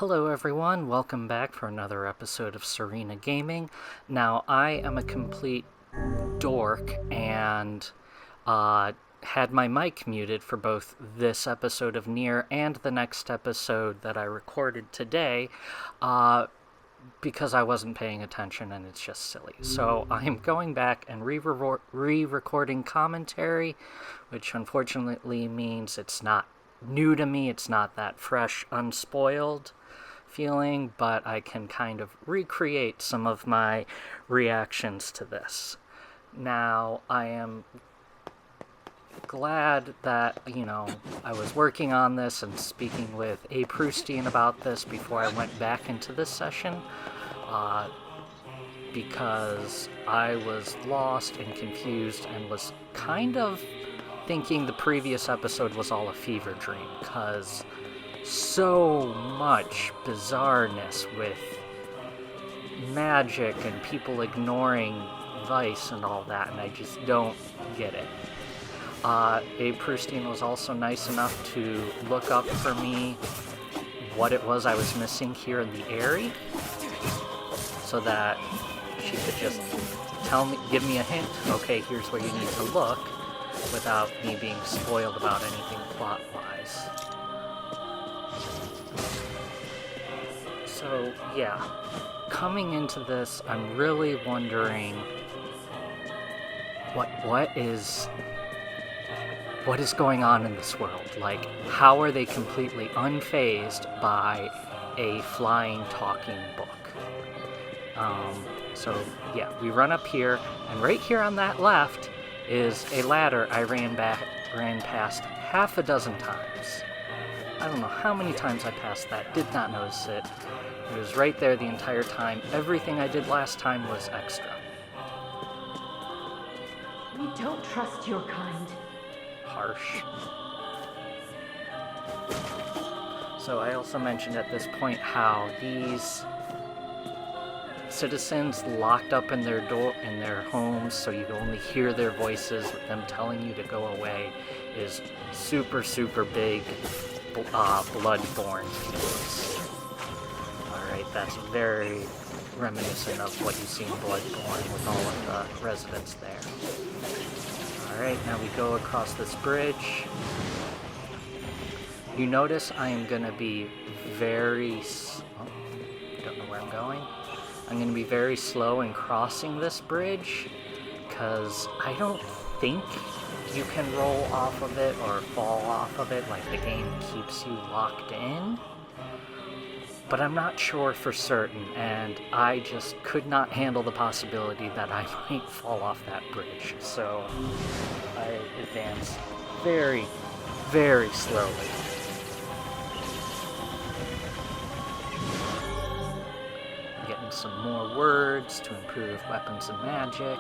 Hello everyone, welcome back for another episode of Serena Gaming. Now, I am a complete dork and had my mic muted for both this episode of Nier and the next episode that I recorded today because I wasn't paying attention and it's just silly. So I'm going back and re-recording commentary, which unfortunately means it's not new to me, it's not that fresh, unspoiled feeling, but I can kind of recreate some of my reactions to this. Now, I am glad that, I was working on this and speaking with A. Proustian about this before I went back into this session, because I was lost and confused and was kind of thinking the previous episode was all a fever dream, because so much bizarreness with magic and people ignoring Vice and all that, and I just don't get it. Abe Proustian was also nice enough to look up for me what it was I was missing here in the Airy, so that she could just give me a hint, okay, here's where you need to look, without me being spoiled about anything plot-wise. So, yeah, coming into this, I'm really wondering what is going on in this world? Like, how are they completely unfazed by a flying, talking book? So, yeah, we run up here, and right here on that left is a ladder I ran past half a dozen times. I don't know how many times I passed that, did not notice it. It was right there the entire time. Everything I did last time was extra. We don't trust your kind. Harsh. So I also mentioned at this point how these citizens locked up in their homes, so you can only hear their voices with them telling you to go away, is super, super big Bloodborne themes. Alright, that's very reminiscent of what you see in Bloodborne with all of the residents there. Alright, now we go across this bridge. You notice I am going to be don't know where I'm going. I'm going to be very slow in crossing this bridge, because I don't think you can roll off of it or fall off of it, like the game keeps you locked in. But I'm not sure for certain, and I just could not handle the possibility that I might fall off that bridge. So I advance very, very slowly. I'm getting some more words to improve weapons and magic.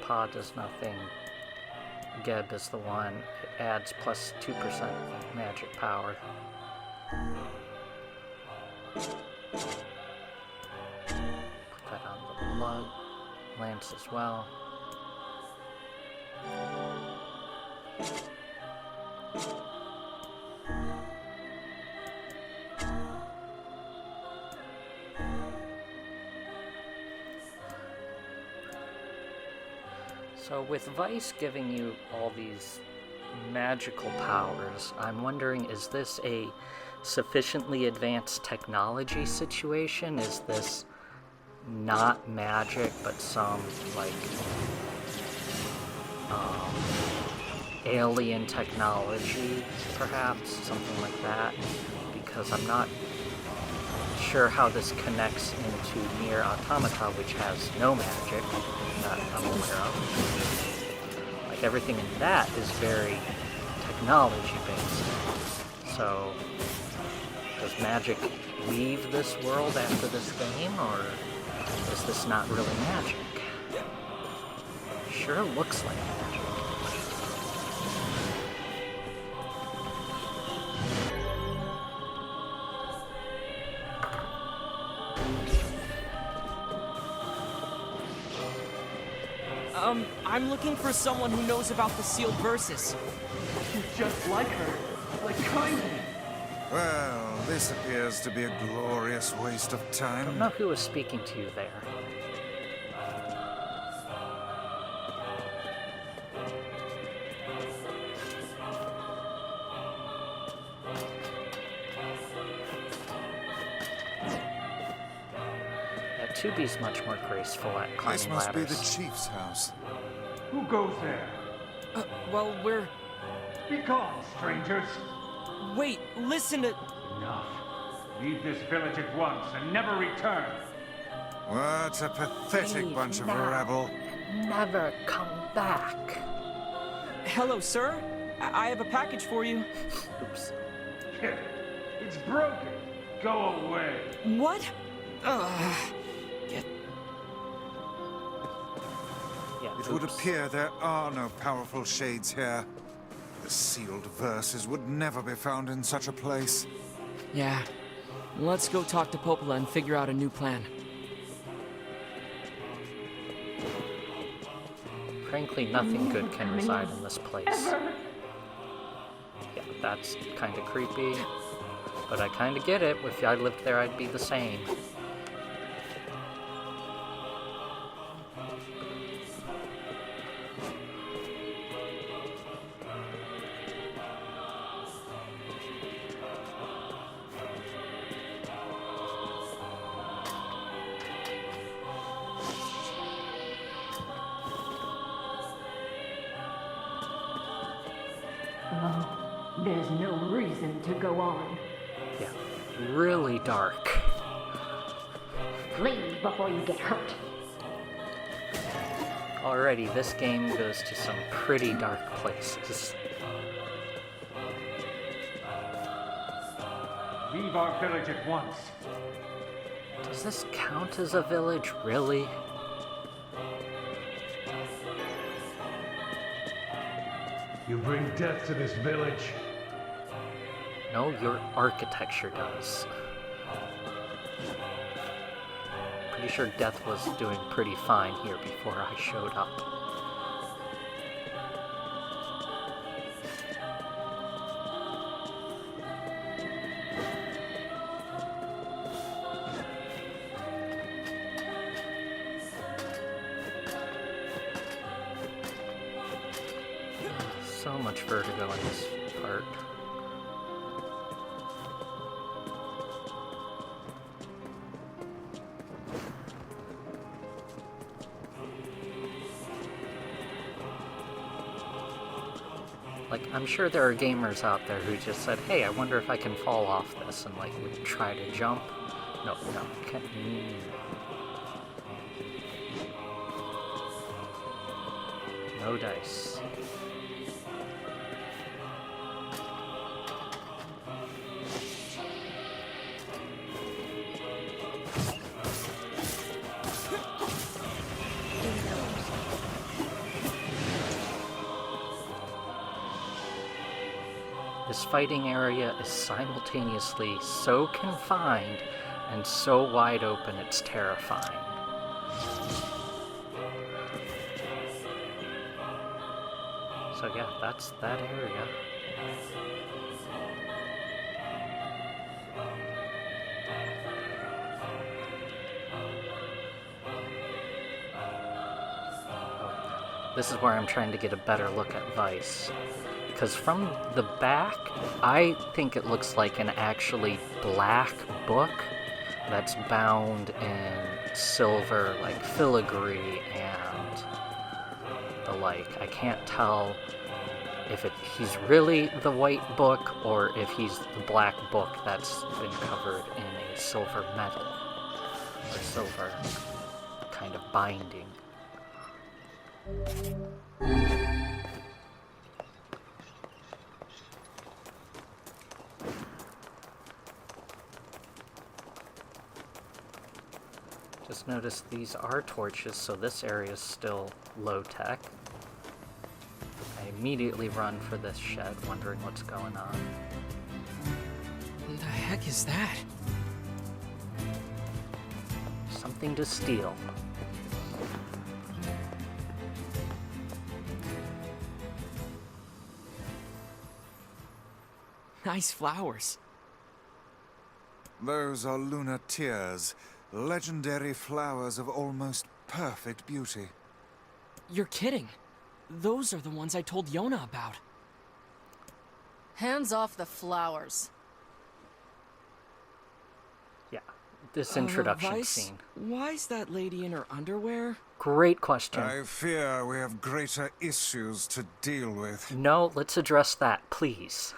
Pa does nothing. Geb is the one. It adds plus 2% magic power. Put that on the blood. Lance as well. So with Vice giving you all these magical powers, I'm wondering, is this a sufficiently advanced technology situation? Is this not magic, but some, alien technology, perhaps? Something like that? Because I'm not sure how this connects into Nier Automata, which has no magic that I'm aware of. Like, everything in that is very technology-based. So, does magic leave this world after this game, or is this not really magic? sure looks like magic. I'm looking for someone who knows about the sealed verses. She's just like her. Like kindly. Well, this appears to be a glorious waste of I time. don't know who was speaking to you there. Yeah, 2B's much more graceful at climbing This must be ladders. the chief's house. Who goes there? Well, we're... Be gone, strangers! Wait, listen to... Enough. Leave this village at once and never return. What a pathetic Leave bunch of now. rabble. Never come back. Hello, sir? I have a package for you. Oops. It's broken. Go away. What? Get... Yeah, It would oops. appear there are no powerful shades here. The sealed verses would never be found in such a place. Yeah. Let's go talk to Popola and figure out a new plan. Frankly, nothing good can reside in this place. Ever. Yeah, that's kind of creepy. But I kind of get it. If I lived there, I'd be the same. Oh, there's no reason to go on. Yeah, really dark. Leave before you get hurt. Already, this game goes to some pretty dark places. Leave our village at once. Does this count as a village, really? You bring death to this village. No, your architecture does. Pretty sure Death was doing pretty fine here before I showed up. So much vertigo in this part. Like, I'm sure there are gamers out there who just said, hey, I wonder if I can fall off this, and like would try to jump. No, can't. No dice. This fighting area is simultaneously so confined and so wide open it's terrifying. So yeah, that's that area. Oh, this is where I'm trying to get a better look at Vice. Because from the back, I think it looks like an actually black book that's bound in silver, like filigree and the like. I can't tell if he's really the white book or if he's the black book that's been covered in a silver metal or silver kind of binding. Just notice these are torches, so this area is still low tech. I immediately run for this shed, wondering what's going on. What the heck is that? Something to steal. Nice flowers. Those are lunar tears, legendary flowers of almost perfect beauty. You're kidding. Those are the ones I told Yona about. Hands off the flowers. Yeah, this introduction Weiss, scene. Why's that lady in her underwear? Great question. I fear we have greater issues to deal with. No, let's address that, please.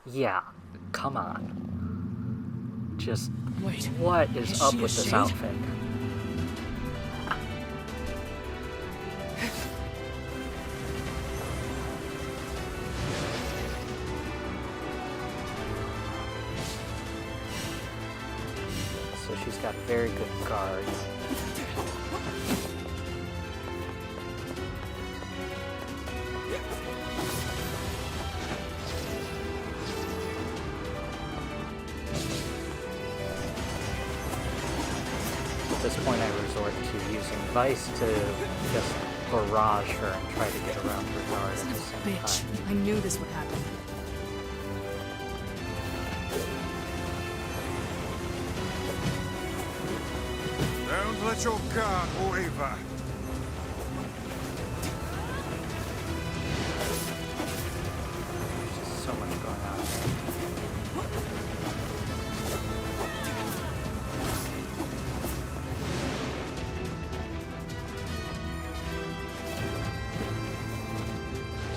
Yeah, come on. Just, Wait, what is is up she a with this shade? outfit? So she's got very good guard. At this point, I resort to using Vice to just barrage her and try to get around her guard at the same Bitch. time. I knew this would happen. Don't let your guard waver. There's just so much going on here.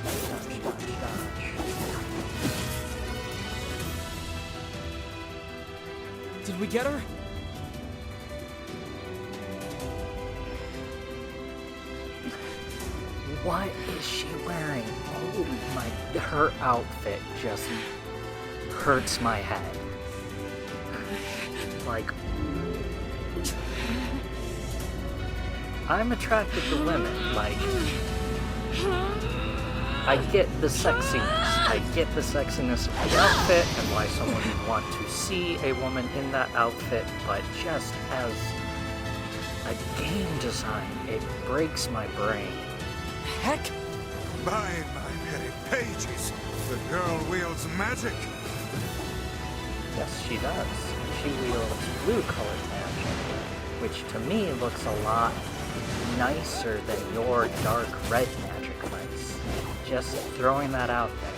Dodge, dodge, dodge. Did we get her? What is she wearing? Oh my, her outfit just hurts my head. Like, I'm attracted to women, like, I get the sexiness. I get the sexiness of the outfit and why someone would want to see a woman in that outfit, but just as a game design, it breaks my brain. Heck! By my very pages, the girl wields magic. Yes, she does. She wields blue-colored magic, which to me looks a lot nicer than your dark red magic Vice. Just throwing that out there.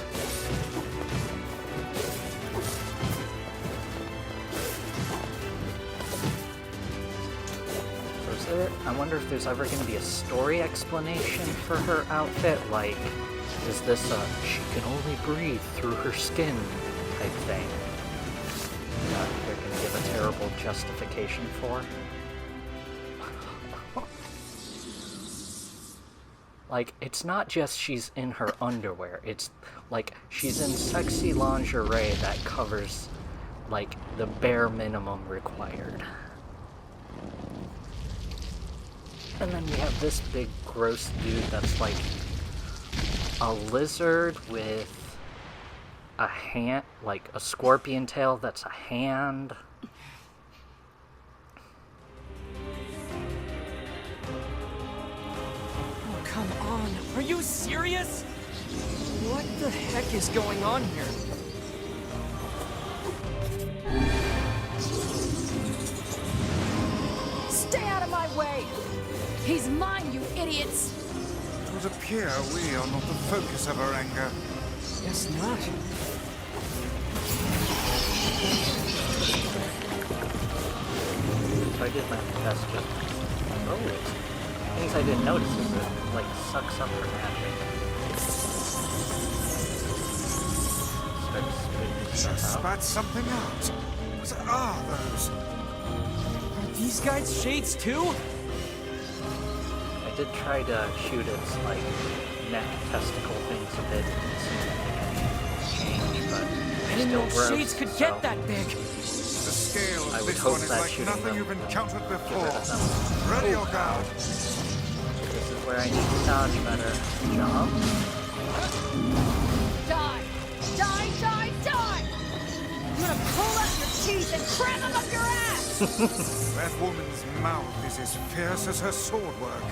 So is there, I wonder if there's ever going to be a story explanation for her outfit, like, is this a she can only breathe through her skin type thing? That they're going to give a terrible justification for? Like, it's not just she's in her underwear, it's like she's in sexy lingerie that covers, like, the bare minimum required. And then we have this big gross dude that's like a lizard with a hand, like a scorpion tail that's a hand. Oh, come on. Are you serious? What the heck is going on here? Stay out of my way! He's mine, you idiots! It would appear we are not the focus of her anger. Guess not. So I did my best just... Oh, things I didn't notice is it, like, sucks up her magic. Starts spitting She stuff out. spat something out. What are those? Are these guys shades too? I did try to shoot its, like, neck testicle things a bit and see if they can change, but I didn't still know gross, shades could so get that big. The scale I of would this hope one is that like shooting nothing them you've will encountered get rid before. of them. Ready Oh, your guard. This is where I need to dodge better. Jump. Die! Die, die, die! I'm gonna pull out your teeth and cram them up your ass! That woman's mouth is as fierce as her sword work.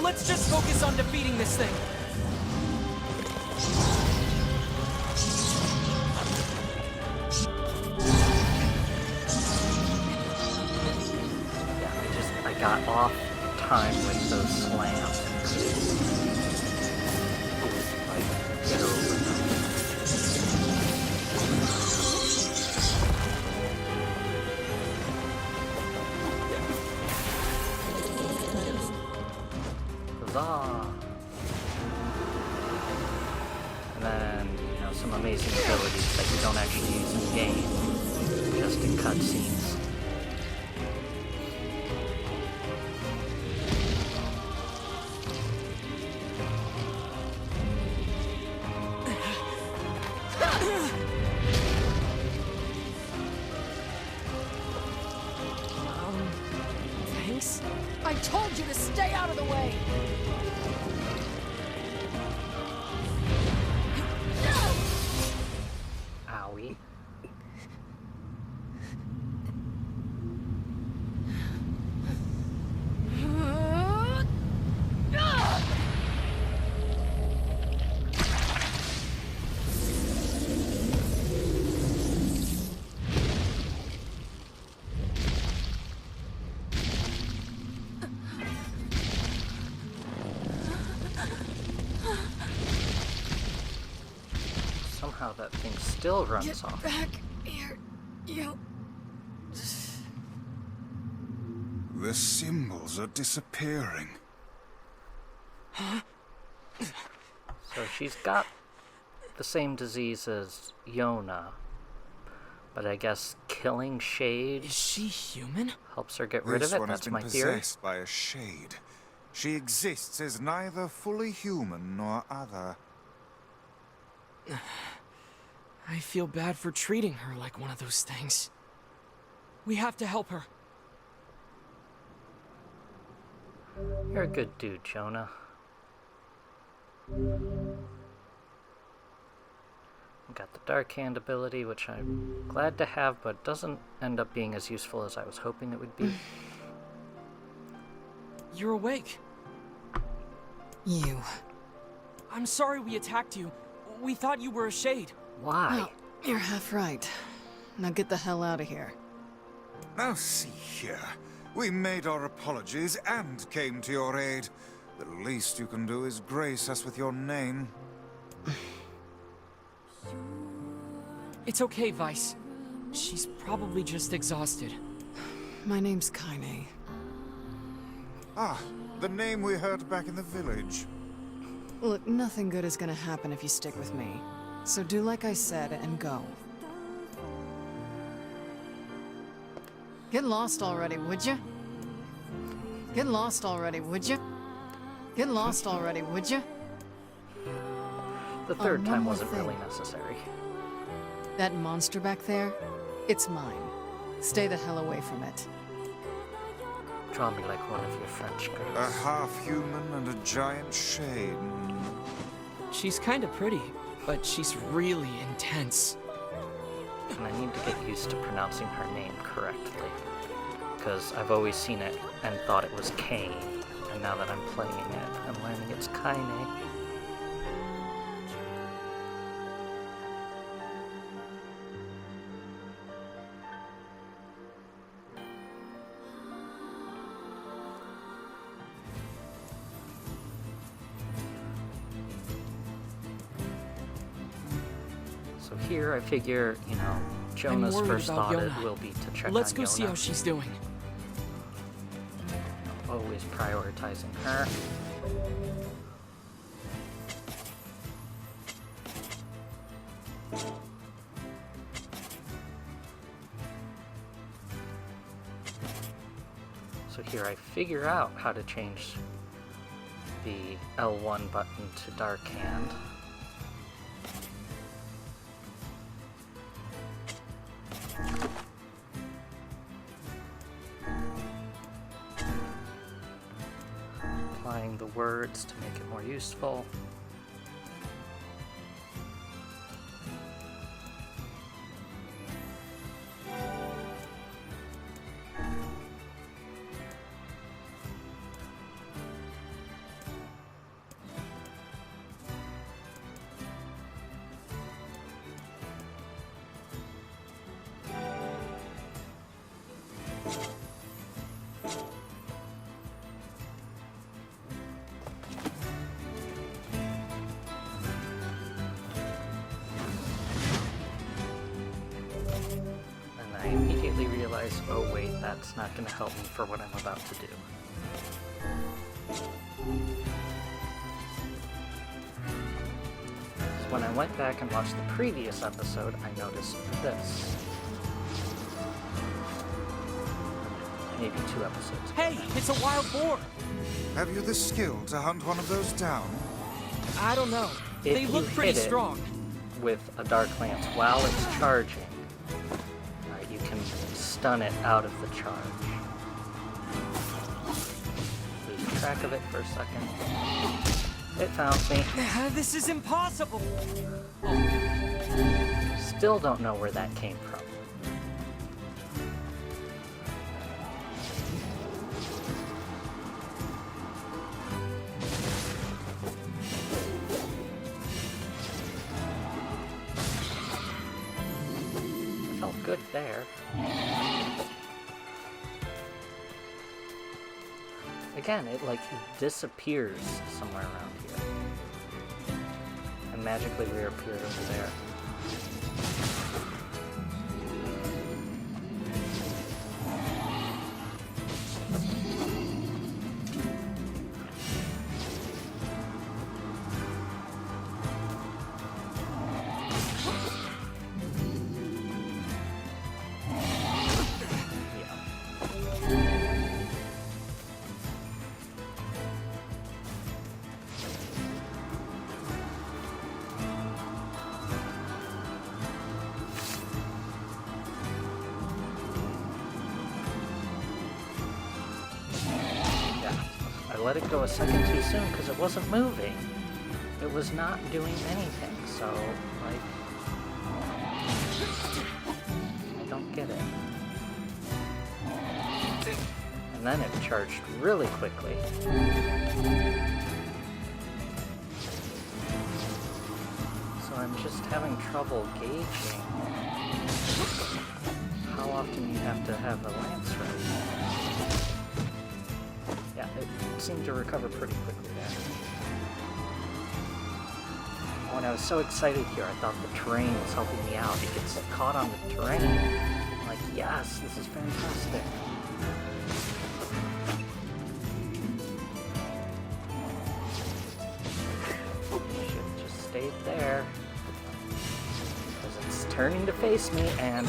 Let's just focus on defeating this thing. I got off time with those slams. Like, get over them. Huzzah! And then, some amazing abilities that you don't actually use in game, just in cutscenes. Thanks? I told you to stay out of the way! Owie. Somehow that thing still runs Get off. back here, you... The symbols are disappearing. So she's got the same disease as Yona, but I guess killing Shade Is she human? helps her get rid This of it. one has That's been my theory. possessed by a shade. She exists as neither fully human nor other. I feel bad for treating her like one of those things. We have to help her. You're a good dude, Jonah. Got the Dark Hand ability, which I'm glad to have, but doesn't end up being as useful as I was hoping it would be. You're awake. You. I'm sorry we attacked you. We thought you were a shade. Why? Well, you're half right. Now get the hell out of here. Now see here. We made our apologies and came to your aid. The least you can do is grace us with your name. It's okay, Vice. She's probably just exhausted. My name's Kaine. Ah, the name we heard back in the village. Look, nothing good is gonna happen if you stick with me. So do like I said and go. Get lost already, would you? Get lost already, would you? Get lost already, would you? The third one time more wasn't thing. really necessary. That monster back there, it's mine. Stay the hell away from it. Draw me like one of your French A girls. half-human and a giant shade. She's kinda pretty, but she's really intense. And I need to get used to pronouncing her name correctly. Because I've always seen it and thought it was Kane. And now that I'm playing it, I'm learning it's Kaine. So here I figure, Jonah's worried first about thought Yona. will be to check Let's on go Yona. see how she's doing. Always prioritizing her. So here I figure out how to change the L1 button to Dark Hand. applying the words to make it more useful. I immediately realize, oh wait, that's not going to help me for what I'm about to do. So when I went back and watched the previous episode, I noticed this. Maybe 2 episodes. Hey, it's a wild boar! Have you the skill to hunt one of those down? I don't know. If They look you pretty hit it strong. with a Dark Lance while it's charging, you can stun it out of the charge. Lose track of it for a second. It found me. This is impossible! Still don't know where that came from. Felt good there. Again, it like disappears somewhere around here. And magically reappeared over there. I let it go a second too soon because it wasn't moving. It was not doing anything, so, like, I don't get it. And then it charged really quickly. So I'm just having trouble gauging how often you have to have a lance ready. Yeah, it seemed to recover pretty quickly there. When I was so excited here, I thought the terrain was helping me out. It gets caught on the terrain. I'm like, yes, this is fantastic. Should have just stayed there. Because it's turning to face me, and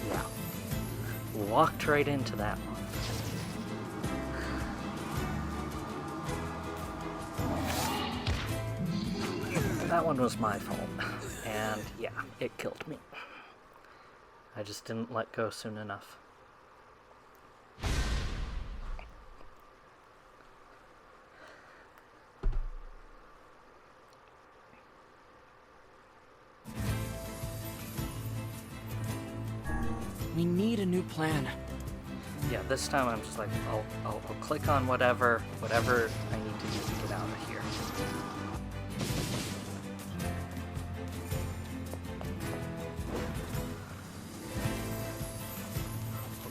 yeah, walked right into that one. That one was my fault, and yeah, it killed me. I just didn't let go soon enough. We need a new plan. Yeah, this time I'm just like, I'll click on whatever I need to do to get out of here.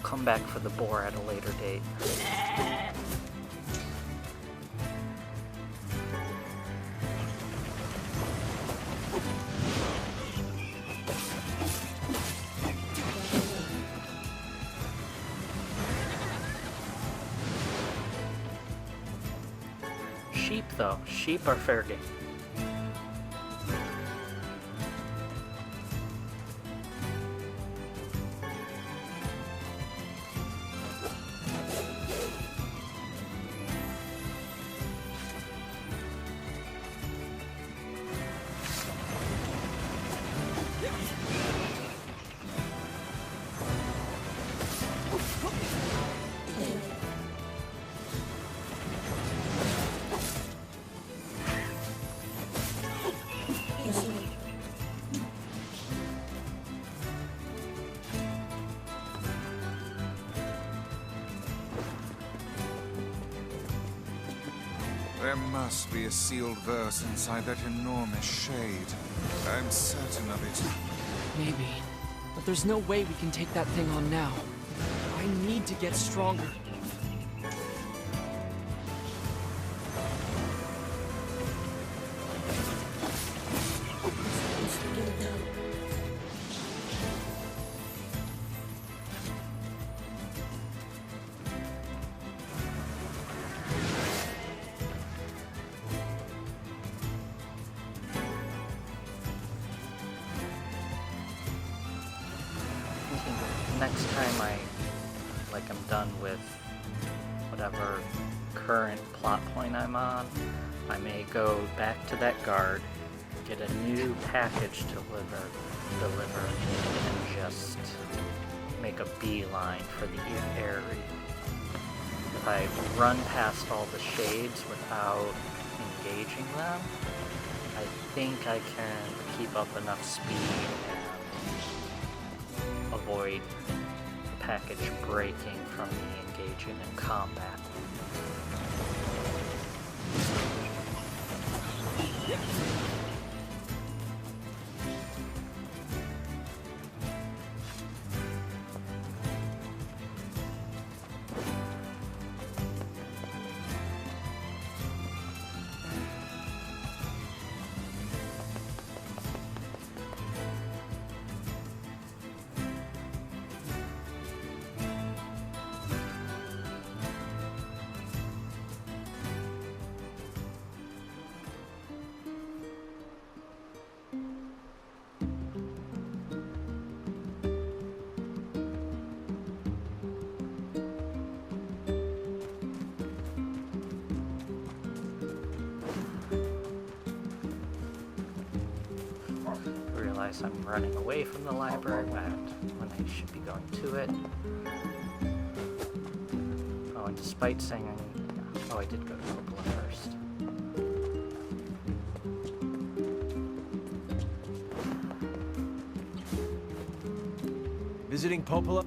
Come back for the boar at a later date. Sheep, though. Sheep are fair game. There must be a sealed verse inside that enormous shade. I'm certain of it. Maybe. But there's no way we can take that thing on now. I need to get stronger. Next time I'm done with whatever current plot point I'm on, I may go back to that guard, get a new package delivered, and just make a beeline for the area. If I run past all the shades without engaging them, I think I can keep up enough speed and avoid the package breaking from me engaging in combat. I'm running away from the library when I should be going to it. Oh, and despite saying I did go to Popola first. Visiting Popola?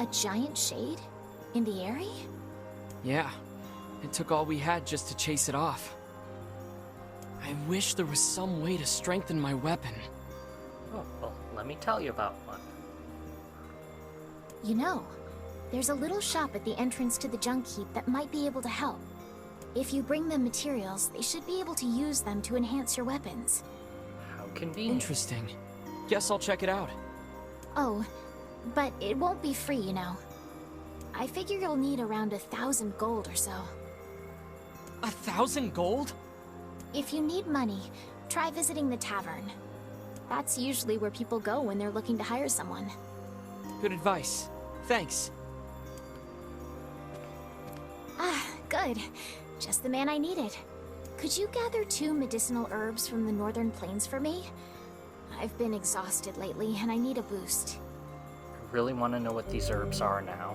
A giant shade? In the area? Yeah. It took all we had just to chase it off. I wish there was some way to strengthen my weapon. Oh, well, let me tell you about one. You know, there's a little shop at the entrance to the junk heap that might be able to help. If you bring them materials, they should be able to use them to enhance your weapons. How convenient. Interesting. Guess I'll check it out. Oh, but it won't be free, you know. I figure you'll need around 1,000 gold or so. 1,000 gold? If you need money, try visiting the tavern. That's usually where people go when they're looking to hire someone. Good advice. Thanks. Ah, good. Just the man I needed. Could you gather 2 medicinal herbs from the northern plains for me? I've been exhausted lately, and I need a boost. I really want to know what these herbs are now.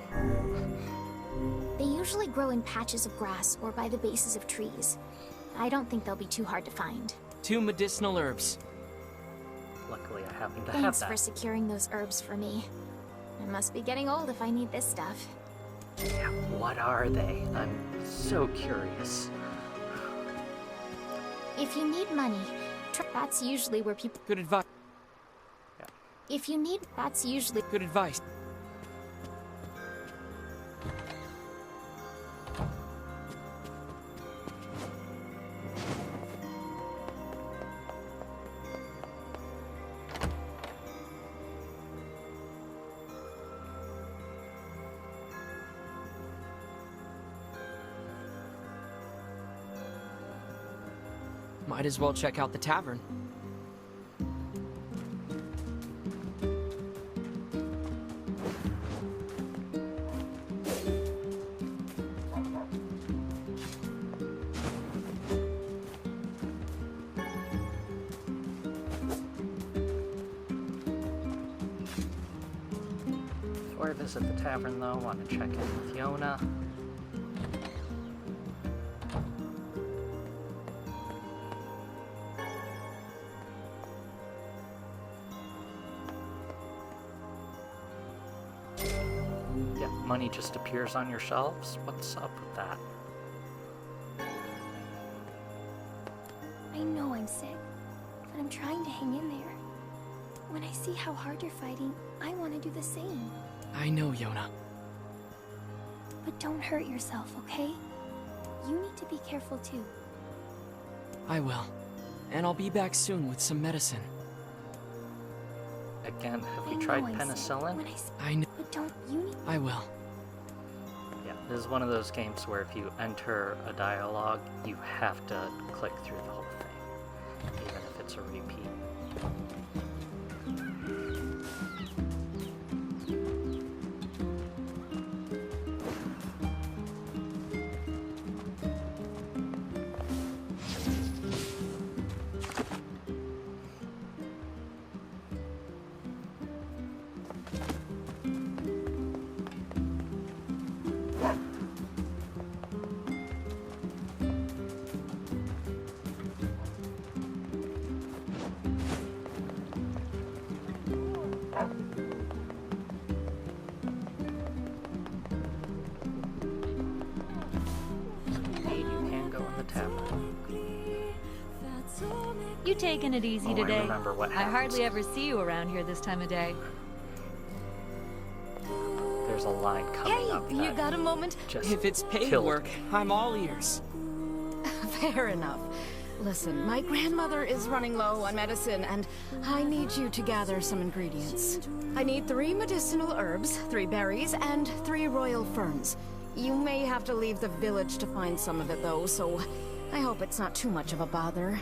They usually grow in patches of grass or by the bases of trees. I don't think they'll be too hard to find. 2 medicinal herbs. Luckily, I happen to have Thanks that. for securing those herbs for me. I must be getting old if I need this stuff. Yeah, what are they? I'm so curious. If you need money, that's usually where people... Good advice. If you need... That's usually... Good advice. Might as well check out the tavern. Before I visit the tavern, though, I want to check in with Yona. Yeah, money just appears on your shelves. What's up with that? I know I'm sick, but I'm trying to hang in there. When I see how hard you're fighting, I want to do the same. I know, Yona. But don't hurt yourself, okay? You need to be careful too. I will. And I'll be back soon with some medicine. Again, have I you know tried I'm sick. penicillin? When I know. But don't you need... I will. Yeah, this is one of those games where if you enter a dialogue, you have to click through the whole thing, even if it's a repeat. Indeed, you can go in the tavern. You taking it easy Oh, I today? remember what I happens. hardly ever see you around here this time of day. There's a line coming up You that got a moment? just If it's paid killed work, me. I'm all ears. Fair enough. Listen, my grandmother is running low on medicine, and I need you to gather some ingredients. I need 3 medicinal herbs, 3 berries, and 3 royal ferns. You may have to leave the village to find some of it, though, so I hope it's not too much of a bother.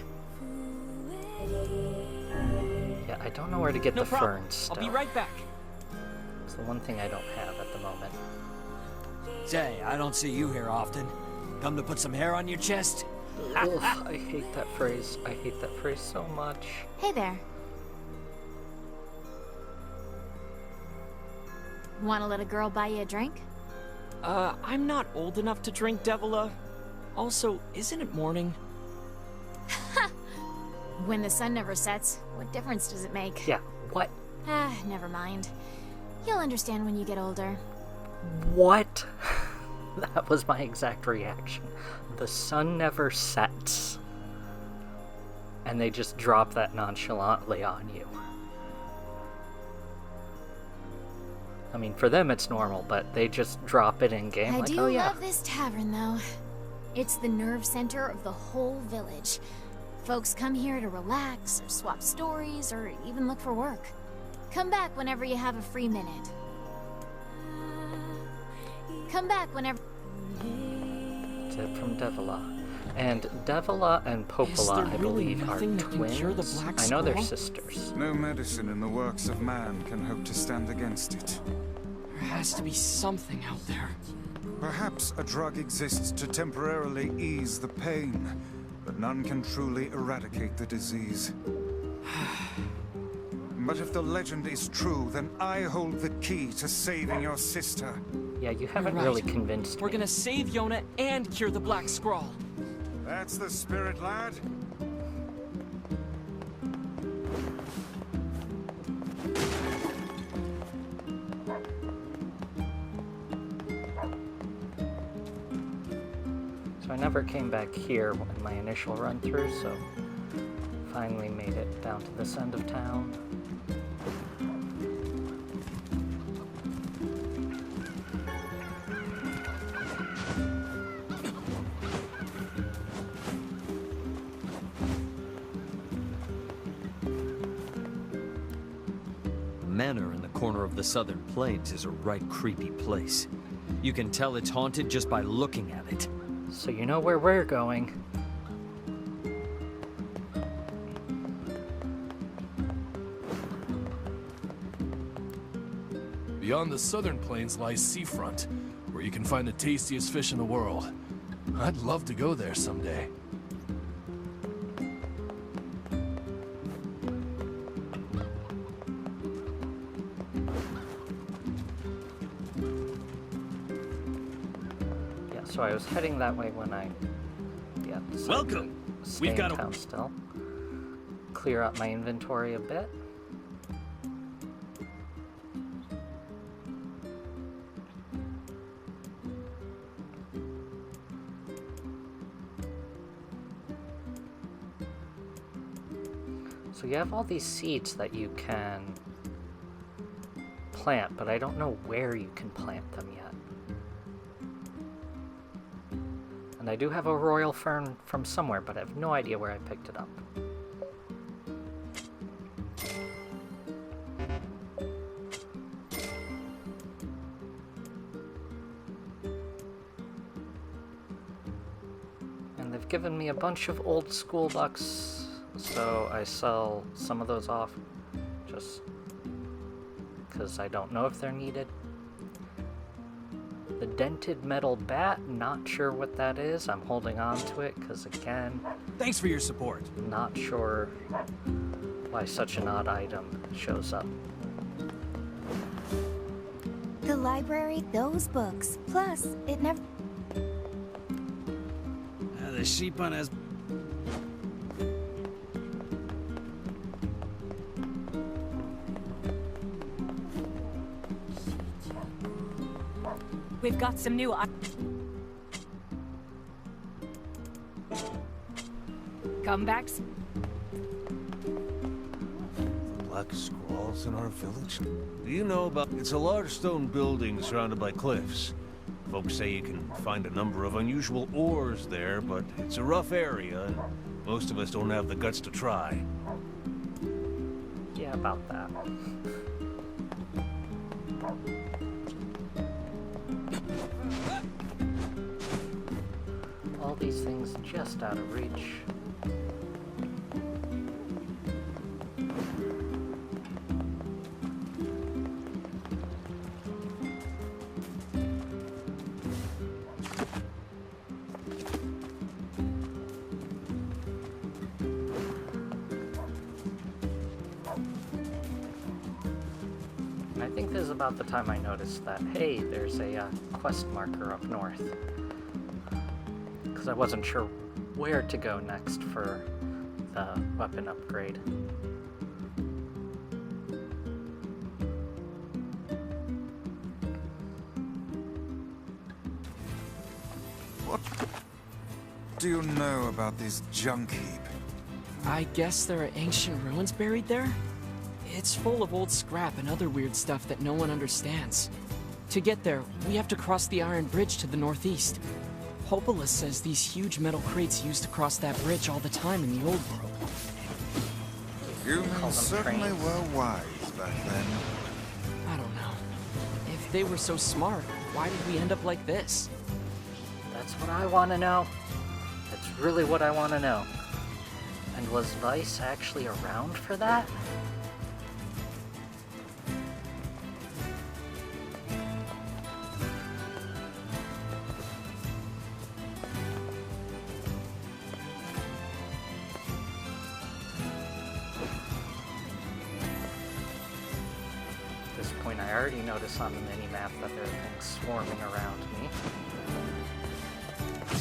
Yeah, I don't know where to get No the problem. ferns I'll still. be right back. It's the one thing I don't have at the moment. Say, I don't see you here often. Come to put some hair on your chest? Ugh, I hate that phrase. I hate that phrase so much. Hey there. Want to let a girl buy you a drink? I'm not old enough to drink, Devila. Also, isn't it morning? When the sun never sets, what difference does it make? Yeah, what? Ah, never mind. You'll understand when you get older. What? That was my exact reaction. The sun never sets. And they just drop that nonchalantly on you. I mean, for them it's normal, but they just drop it in game I like, do oh yeah. love this tavern, though. It's the nerve center of the whole village. Folks come here to relax, or swap stories, or even look for work. Come back whenever you have a free minute. Come back whenever... Tip from Devila. And Devila and Popola, I really believe, are nothing that can cure the twins. black I know they're scroll? sisters. No medicine in the works of man can hope to stand against it. There has to be something out there. Perhaps a drug exists to temporarily ease the pain, but none can truly eradicate the disease. But if the legend is true, then I hold the key to saving your sister. Yeah, you haven't You're really right. convinced We're me. gonna save Yona and cure the black scroll. That's the spirit, lad. So I never came back here in my initial run through, so finally made it down to this end of town. The manor in the corner of the southern plains is a right creepy place. You can tell it's haunted just by looking at it. So you know where we're going. Beyond the southern plains lies Seafront, where you can find the tastiest fish in the world. I'd love to go there someday. so I was heading that way when I decided Welcome. to stay We've in got town still. Clear up my inventory a bit. So you have all these seeds that you can plant, but I don't know where you can plant them yet. And I do have a royal fern from somewhere, but I have no idea where I picked it up. And they've given me a bunch of old school bucks, so I sell some of those off just because I don't know if they're needed. The dented metal bat, not sure what that is. I'm holding on to it because, again, Thanks for your support. not sure why such an odd item shows up. The library, those books. Plus, it never... The sheep on has... We've got some new... Come back. Black squalls in our village? Do you know about... It's a large stone building surrounded by cliffs. Folks say you can find a number of unusual ores there, but it's a rough area, and most of us don't have the guts to try. Yeah, about that. All these things just out of reach. I think this is about the time I noticed that, hey, there's a quest marker up north. Because I wasn't sure where to go next for the weapon upgrade. What do you know about this junk heap? I guess there are ancient ruins buried there? It's full of old scrap and other weird stuff that no one understands. To get there, we have to cross the iron bridge to the northeast. Hopalus says these huge metal crates used to cross that bridge all the time in the old world. Humans certainly were wise back then. I don't know. If they were so smart, why did we end up like this? That's what I want to know. That's really what I want to know. And was Vice actually around for that? At this point, I already noticed on the mini-map that there are things swarming around me.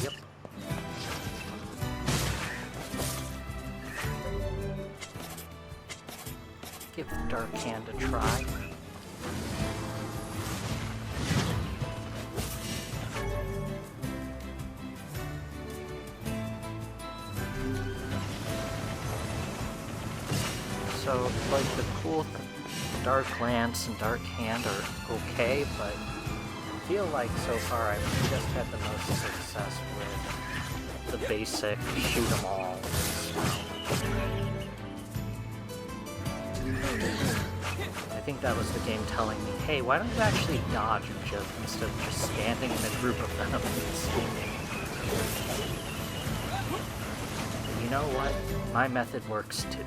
Yep. Give the Dark Hand a try. So, like, the cool Dark Lance and Dark Hand are okay, but I feel like so far I've just had the most success with the basic shoot 'em all. I think that was the game telling me, hey, why don't you actually dodge and just, instead of just standing in a group of them and swinging. You know what? My method works too.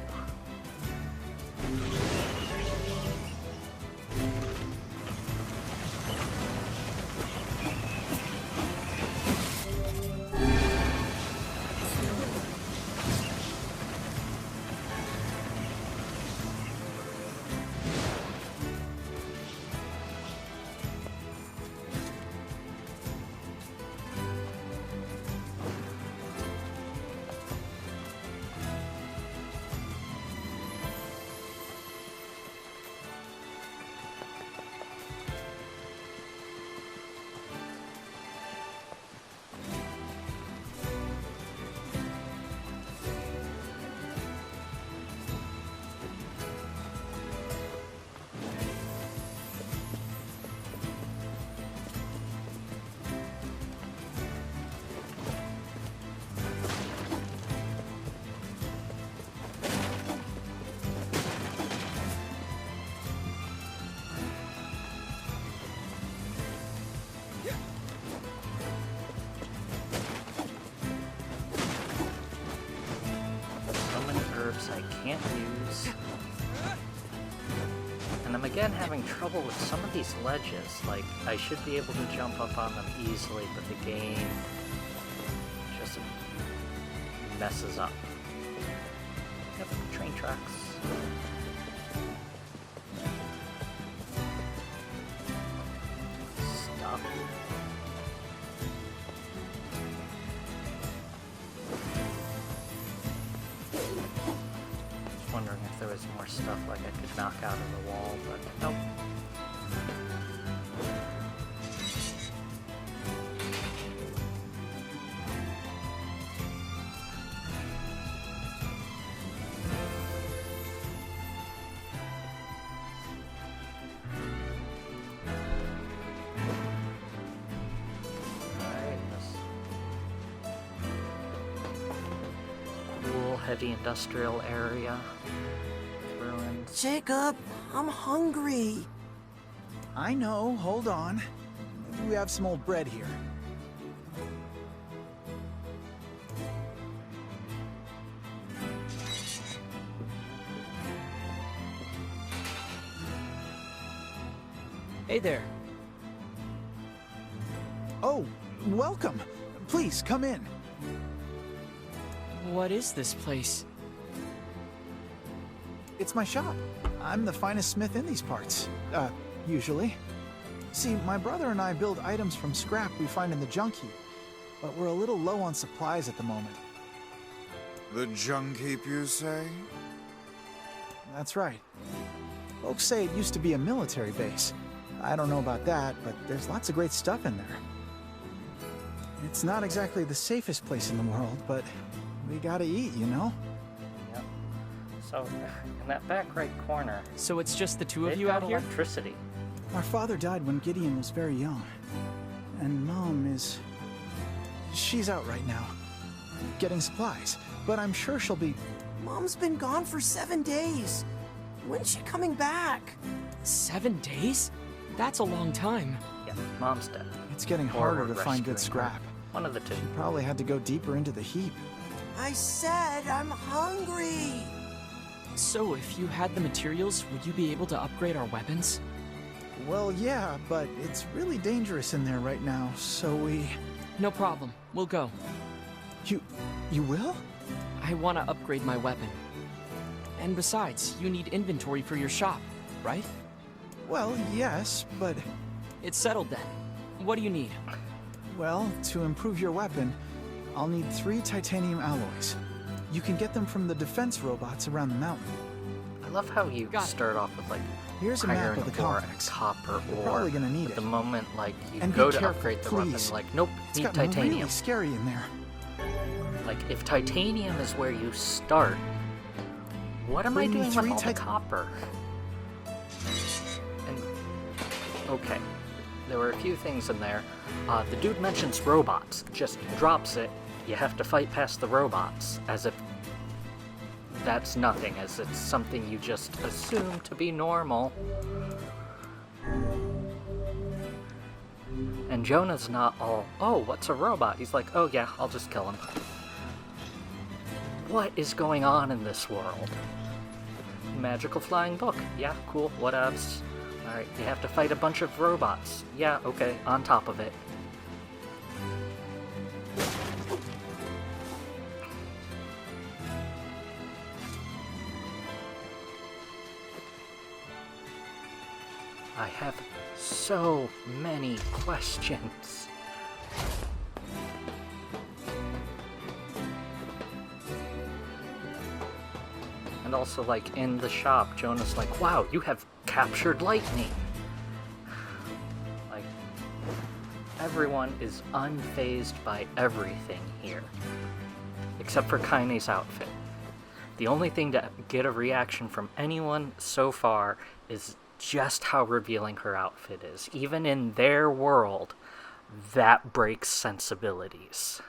orbs I can't use. And I'm again having trouble with some of these ledges. Like, I should be able to jump up on them easily, but the game just messes up. Yep, train tracks. Stop. Wondering if there was more stuff like I could knock out of the wall, but nope. Alright, this cool, heavy industrial area. Jacob, I'm hungry. I know, hold on. Maybe we have some old bread here. Hey there. Oh, welcome. Please, come in. What is this place? It's my shop. I'm the finest smith in these parts. Usually. See, my brother and I build items from scrap we find in the junk heap, but we're a little low on supplies at the moment. The junk heap, you say? That's right. Folks say it used to be a military base. I don't know about that, but there's lots of great stuff in there. It's not exactly the safest place in the world, but we gotta eat, you know? Yep. So, in that back right corner... So it's just the two of you out here? Electricity. Our father died when Gideon was very young. And Mom is... She's out right now, getting supplies. But I'm sure she'll be... Mom's been gone for 7 days. When's she coming back? 7 days? That's a long time. Yeah, Mom's dead. It's getting harder to find good scrap. One of the two. She probably had to go deeper into the heap. I said I'm hungry. So, if you had the materials, would you be able to upgrade our weapons? Well, yeah, but it's really dangerous in there right now, so we... No problem. We'll go. You will? I want to upgrade my weapon. And besides, you need inventory for your shop, right? Well, yes, but... It's settled then. What do you need? Well, to improve your weapon, I'll need 3 titanium alloys. You can get them from the defense robots around the mountain. I love how you start off with, like, here's a map of the complex. Copper You're ore. probably gonna need it. The moment, like, you and go be to careful, upgrade the please. weapon, like, nope, It's need gotten titanium. really scary in there. Like, if titanium is where you start, what am I doing with all the copper? And, okay, there were a few things in there. The dude mentions robots, just drops it. You have to fight past the robots, as if that's nothing, as it's something you just assume to be normal. And Jonah's not all, oh, what's a robot? He's like, oh yeah, I'll just kill him. What is going on in this world? Magical flying book. Yeah, cool, whatevs. Alright, you have to fight a bunch of robots. Yeah, okay, on top of it. I have so many questions. And also, like, in the shop, Jonah's like, wow, you have captured lightning. Like, everyone is unfazed by everything here. Except for Kaine's outfit. The only thing to get a reaction from anyone so far is just how revealing her outfit is. Even in their world, that breaks sensibilities.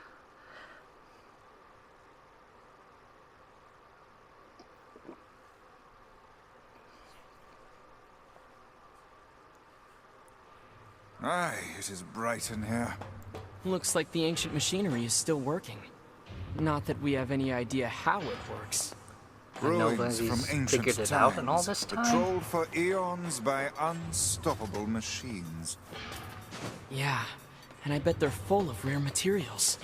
Aye, it is bright in here. Looks like the ancient machinery is still working. Not that we have any idea how it works. Ruins nobody's from ancient figured it out in all times, this time? patrolled for eons by unstoppable machines. Yeah, and I bet they're full of rare materials.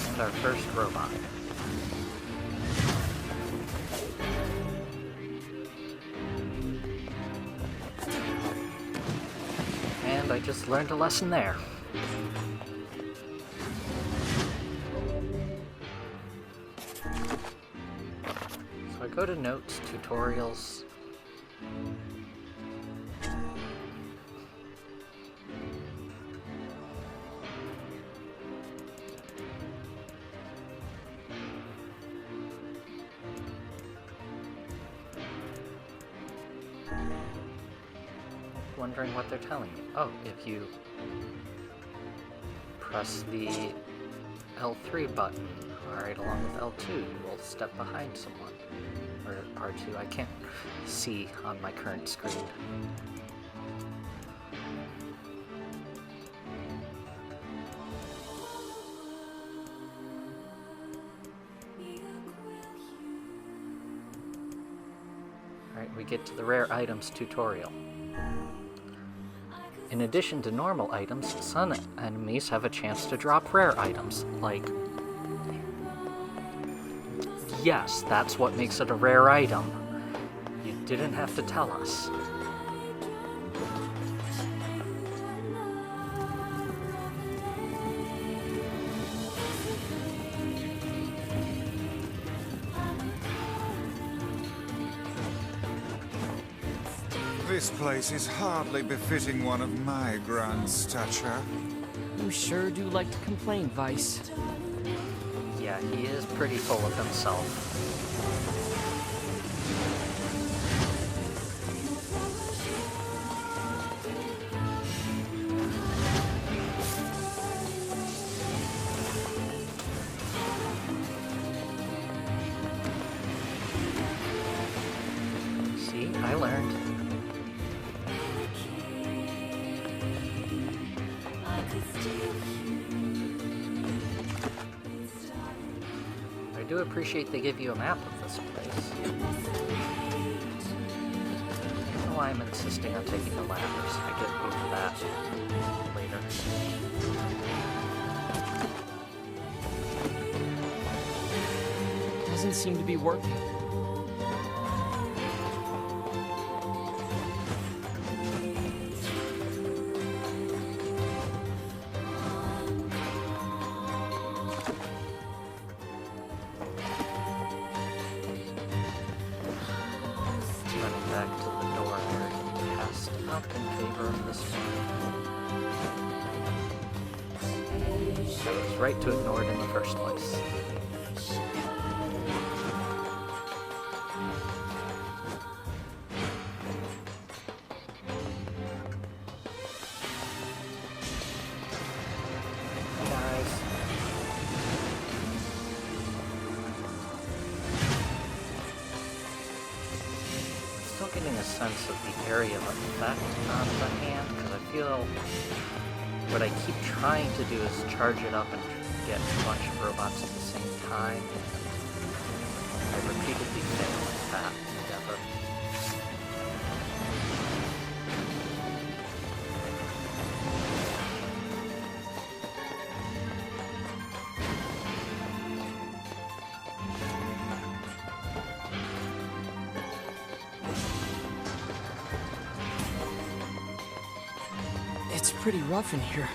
And our first robot. And I just learned a lesson there. So I go to notes, tutorials. Wondering what they're telling me. Oh, if you press the L3 button, alright, along with L2, you will step behind someone. Or R2, I can't see on my current screen. Alright, we get to the rare items tutorial. In addition to normal items, some enemies have a chance to drop rare items, like... Yes, that's what makes it a rare item. You didn't have to tell us. This place is hardly befitting one of my grand stature. You sure do like to complain, Vice. Yeah, he is pretty full of himself. See, I learned. I do appreciate they give you a map of this place. I don't know why I'm insisting on taking the ladders. I get over that later. Doesn't seem to be working. Running back to the door where he passed up in favor of this one. I was right to ignore it in the first place. Hey guys. Still getting a sense of the area of effect on the hand, because I feel what I keep trying to do is charge it up and get a bunch of robots at the same time, and I repeatedly fail at that endeavor. It's pretty rough in here.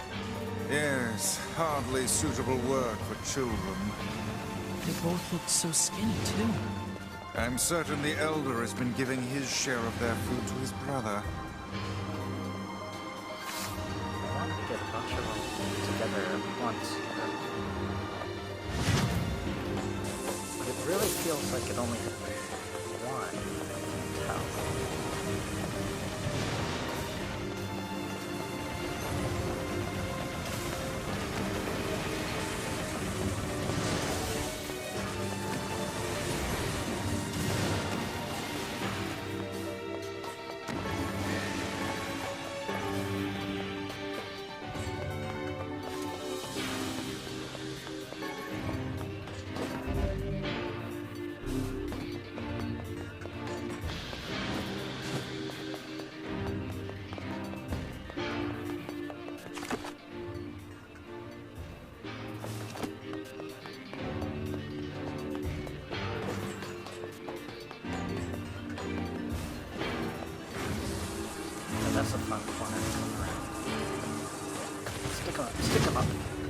Yes, hardly suitable work for children. They both looked so skinny, too. I'm certain the Elder has been giving his share of their food to his brother. I want to get a bunch of them together at once here. But it really feels like it only hit one. I can't tell.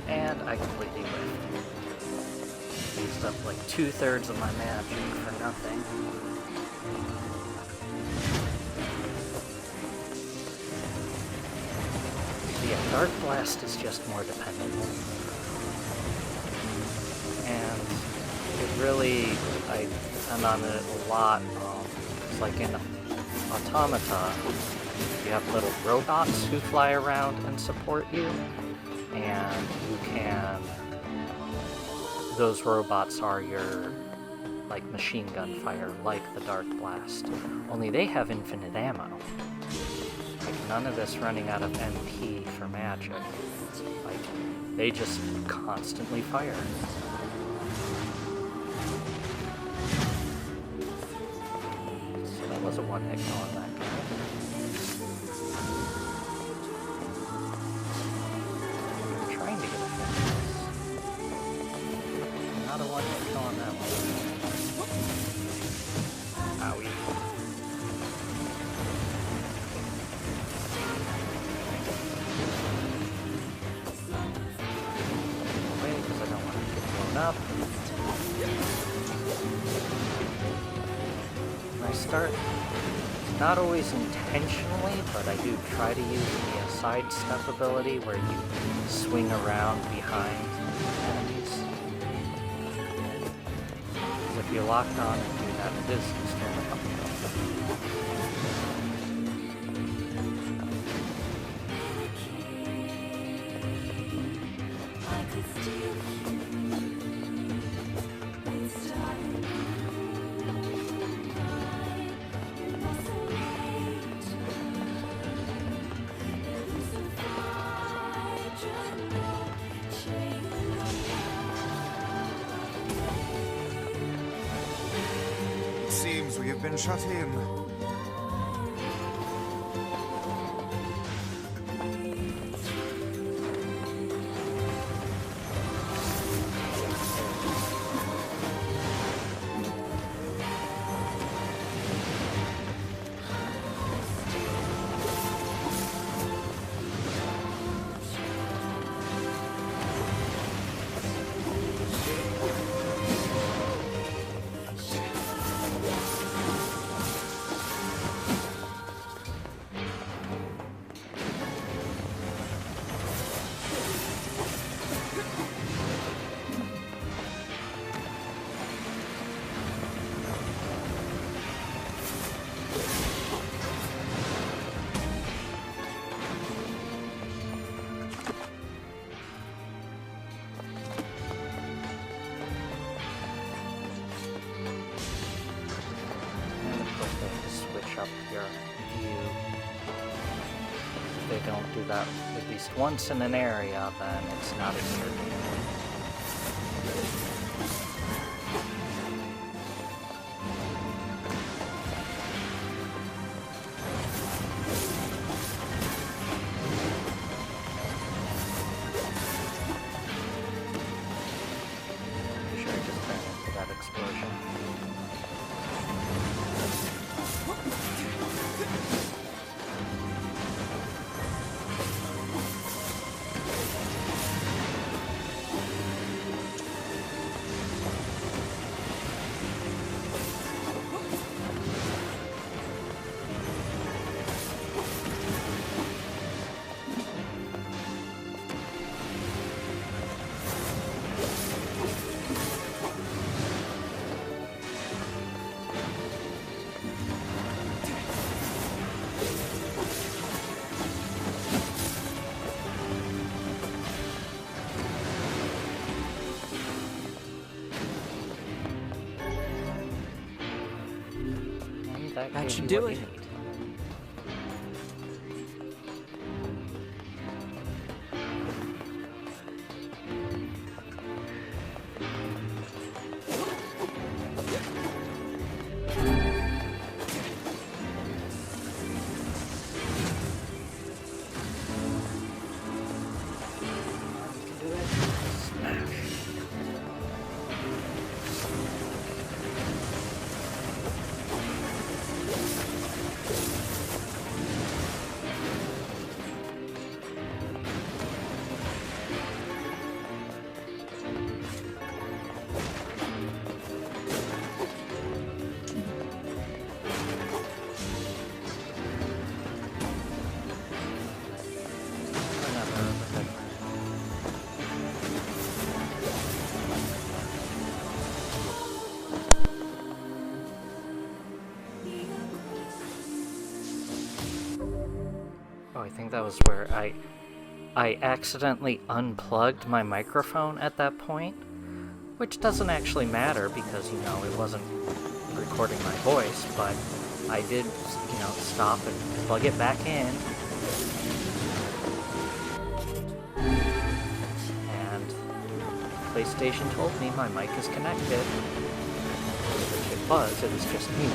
And I completely whiffed. Used up like 2/3 of my magic for nothing. So yeah, Dark Blast is just more dependable. And it really, I depend on it a lot. It's like in Automata, you have little robots who fly around and support you, and you can, those robots are your like machine gun fire, like the Dark Blast, only they have infinite ammo. Like none of this running out of MP for magic. Like they just constantly fire. So that was a one-hit kill on that guy. Not a one-hit kill on that one. Owie. Wait, because I don't want to get blown up. And I start, not always intentionally, but I do try to use the sidestep ability where you swing around behind enemies. If you're locked on and do that, it is extremely helpful. Seems we have been shut in. If they don't do that at least once in an area, then it's not a Nier game. Pretty sure I just ran into that explosion. That should do it. thing though is where I accidentally unplugged my microphone at that point, which doesn't actually matter because, you know, it wasn't recording my voice, but I did, you know, stop and plug it back in. And PlayStation told me my mic is connected, which it was just me.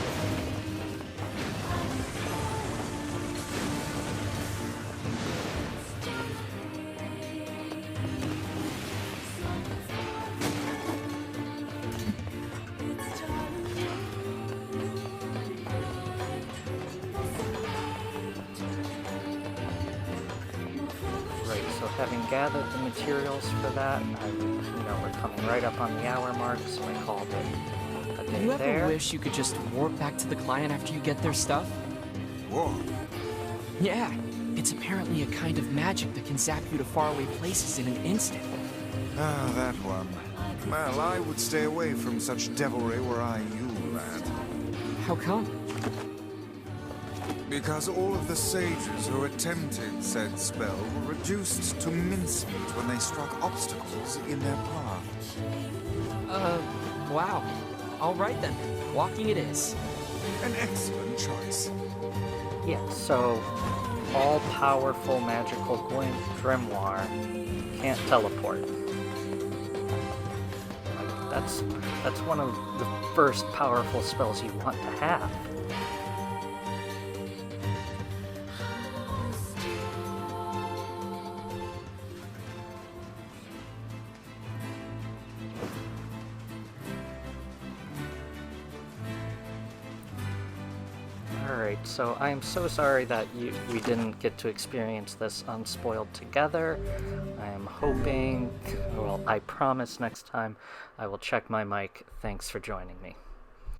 Having gathered the materials for that, we're coming right up on the hour mark, so I called it a day You ever there. wish you could just warp back to the client after you get their stuff? Whoa. Yeah, it's apparently a kind of magic that can zap you to faraway places in an instant. Ah, that one. Well, I would stay away from such devilry were I you, lad. How come? Because all of the sages who attempted said spell were reduced to mincemeat when they struck obstacles in their path. Wow. All right then. Walking it is. An excellent choice. Yeah, so all-powerful magical grimoire can't teleport. Like, that's one of the first powerful spells you want to have. Alright, so I am so sorry that we didn't get to experience this unspoiled together. I am hoping, well, I promise next time I will check my mic. Thanks for joining me.